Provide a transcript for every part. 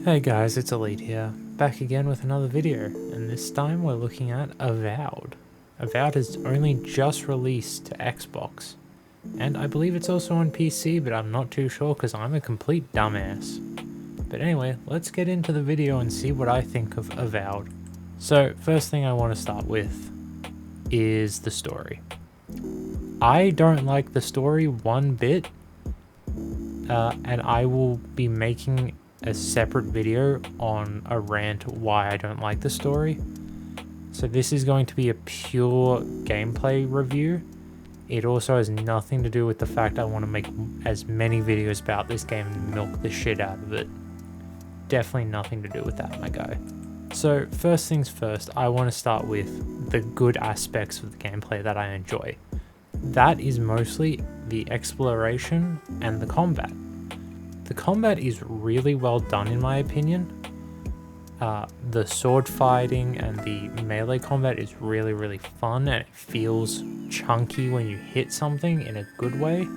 Hey guys, it's Elite here, back again with another video, and this time we're looking at AVOWED. AVOWED has only just released to Xbox, and I believe it's also on PC, but I'm not too sure because I'm a complete dumbass. But anyway, let's get into the video and see what I think of AVOWED. So, first thing I want to start with is the story. I don't like the story one bit, and I will be making a separate video on a rant why I don't like the story. So this is going to be a pure gameplay review. It also has nothing to do with the fact I want to make as many videos about this game and milk the shit out of it. Definitely nothing to do with that, my guy. So first things first, I want to start with the good aspects of the gameplay that I enjoy. That is mostly the exploration and the combat. The combat is really well done in my opinion. The sword fighting and the melee combat is really fun, and it feels chunky when you hit something in a good way.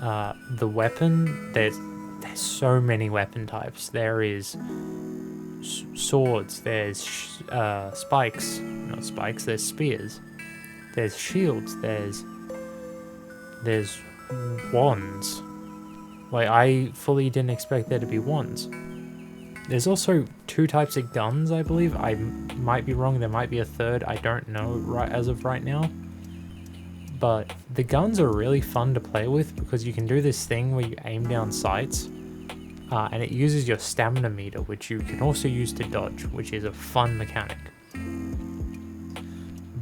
The weapon, there's so many weapon types. There is swords, there's spikes, not spikes, there's spears, there's shields, there's wands. Like, I fully didn't expect there to be wands. There's also two types of guns, I believe. I might be wrong, there might be a third, I don't know right as of right now. But the guns are really fun to play with because you can do this thing where you aim down sights, and it uses your stamina meter, which you can also use to dodge, which is a fun mechanic.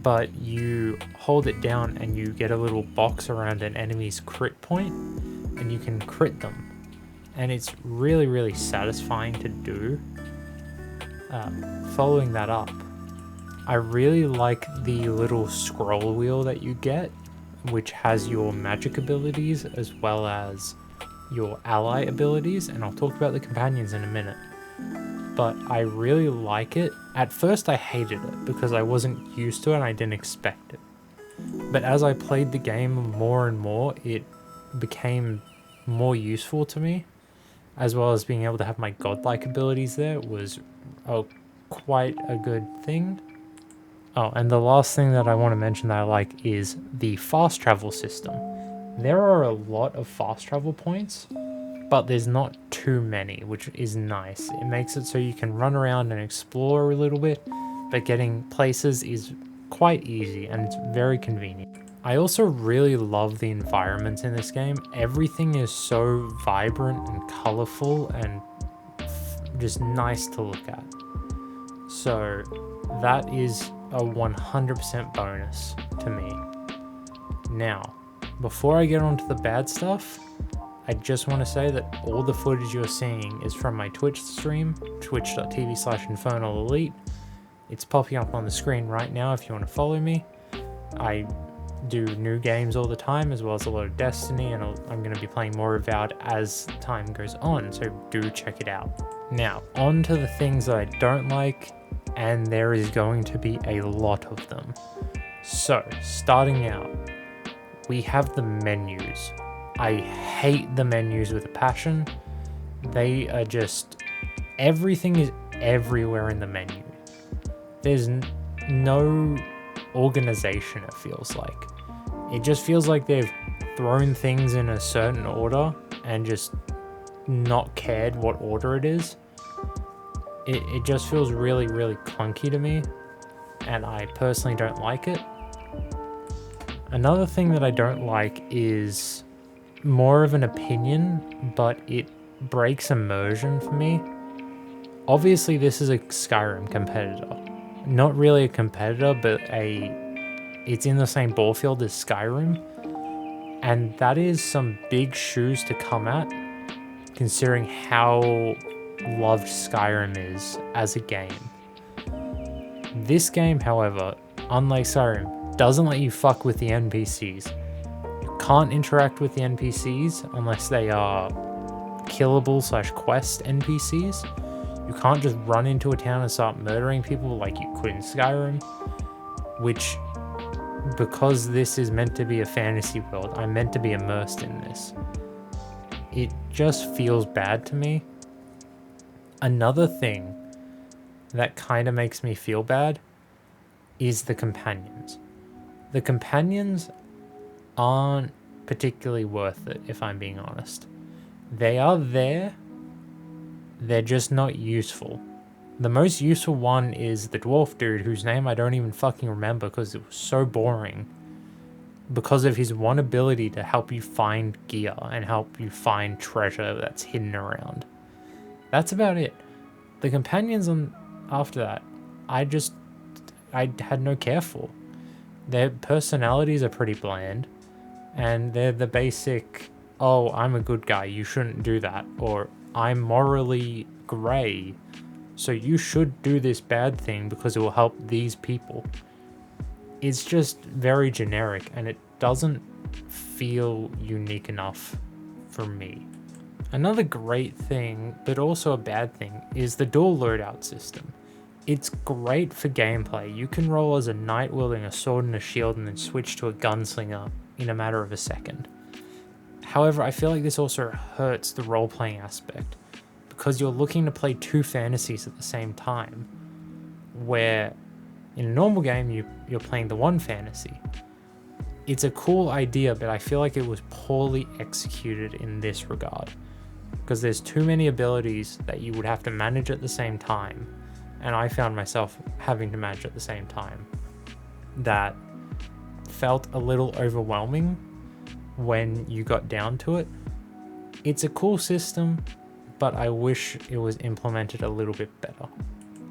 But you hold it down and you get a little box around an enemy's crit point, and you can crit them, and it's really satisfying to do. Following that up, I really like the little scroll wheel that you get, which has your magic abilities as well as your ally abilities, and I'll talk about the companions in a minute. But I really like it. At first I hated it because I wasn't used to it and I didn't expect it. But as I played the game more and more, it became more useful to me, as well as being able to have my godlike abilities there was quite a good thing. Oh, and the last thing that I want to mention that I like is the fast travel system. There are a lot of fast travel points, but there's not too many, which is nice. It makes it so you can run around and explore a little bit, but getting places is quite easy and it's very convenient. I also really love the environment in this game. Everything is so vibrant and colorful and just nice to look at. So that is a 100% bonus to me. Now, before I get on to the bad stuff, I just want to say that all the footage you're seeing is from my Twitch stream, twitch.tv/InfernalElite. It's popping up on the screen right now if you want to follow me. I do new games all the time, as well as a lot of Destiny, and I'm going to be playing more AVOWED as time goes on, so do check it out. Now, on to the things that I don't like, and there is going to be a lot of them. So, starting out, we have the menus. I hate the menus with a passion. They are just... everything is everywhere in the menu. There's no organization, it feels like. It just feels like they've thrown things in a certain order and just not cared what order it is. It just feels really clunky to me, and I personally don't like it. Another thing that I don't like is more of an opinion, but it breaks immersion for me. Obviously this is a Skyrim competitor. Not really a competitor, but it's in the same ball field as Skyrim, and that is some big shoes to come at, considering how loved Skyrim is as a game. This game, however, unlike Skyrim, doesn't let you fuck with the NPCs. You can't interact with the NPCs unless they are killable / quest NPCs. You can't just run into a town and start murdering people like you could in Skyrim, which, because this is meant to be a fantasy world, I'm meant to be immersed in this. It just feels bad to me. Another thing that kind of makes me feel bad is the companions. The companions aren't particularly worth it, if I'm being honest. They are there, they're just not useful. The most useful one is the dwarf dude, whose name I don't even fucking remember because it was so boring. Because of his one ability to help you find gear and help you find treasure that's hidden around. That's about it. The companions after that, I had no care for. Their personalities are pretty bland, and they're the basic, oh, I'm a good guy, you shouldn't do that, or I'm morally grey, so you should do this bad thing because it will help these people. It's just very generic, and it doesn't feel unique enough for me. Another great thing, but also a bad thing, is the dual loadout system. It's great for gameplay. You can roll as a knight wielding a sword and a shield and then switch to a gunslinger in a matter of a second. However, I feel like this also hurts the role-playing aspect, because you're looking to play two fantasies at the same time, where in a normal game you're playing the one fantasy. It's a cool idea, but I feel like it was poorly executed in this regard, because there's too many abilities that you would have to manage at the same time, and I found myself having to manage at the same time. That felt a little overwhelming when you got down to it. It's a cool system, but I wish it was implemented a little bit better.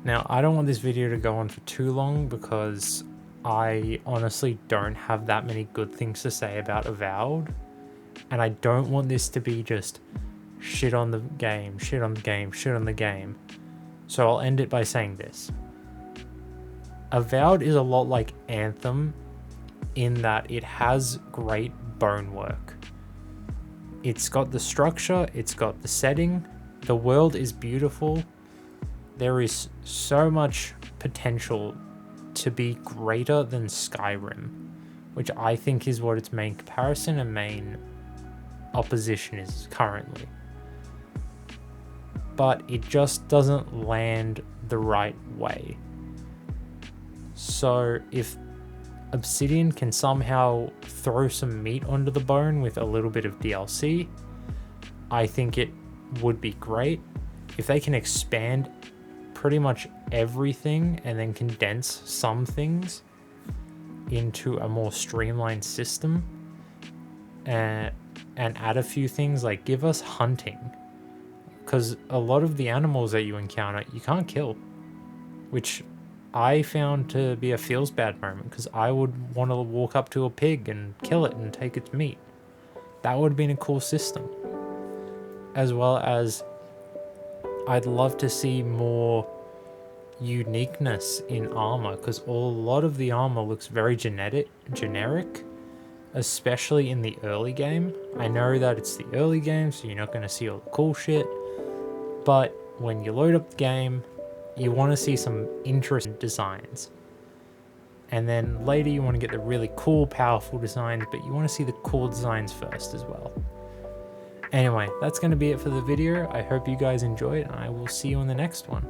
Now, I don't want this video to go on for too long because I honestly don't have that many good things to say about Avowed, and I don't want this to be just shit on the game, shit on the game, shit on the game. So I'll end it by saying this. Avowed is a lot like Anthem in that it has great bone work. It's got the structure, it's got the setting, the world is beautiful. There is so much potential to be greater than Skyrim, which I think is what its main comparison and main opposition is currently. But it just doesn't land the right way. So if Obsidian can somehow throw some meat onto the bone with a little bit of DLC, I think it would be great. If they can expand pretty much everything and then condense some things into a more streamlined system, and add a few things, like give us hunting, because a lot of the animals that you encounter you can't kill, which I found to be a feels bad moment, because I would want to walk up to a pig and kill it and take its meat. That would have been a cool system. As well as I'd love to see more uniqueness in armor, because a lot of the armor looks very generic, especially in the early game. I know that it's the early game, so you're not going to see all the cool shit, but when you load up the game, you want to see some interesting designs. And then later you want to get the really cool, powerful designs, but you want to see the cool designs first as well. Anyway, that's going to be it for the video. I hope you guys enjoyed, and I will see you in the next one.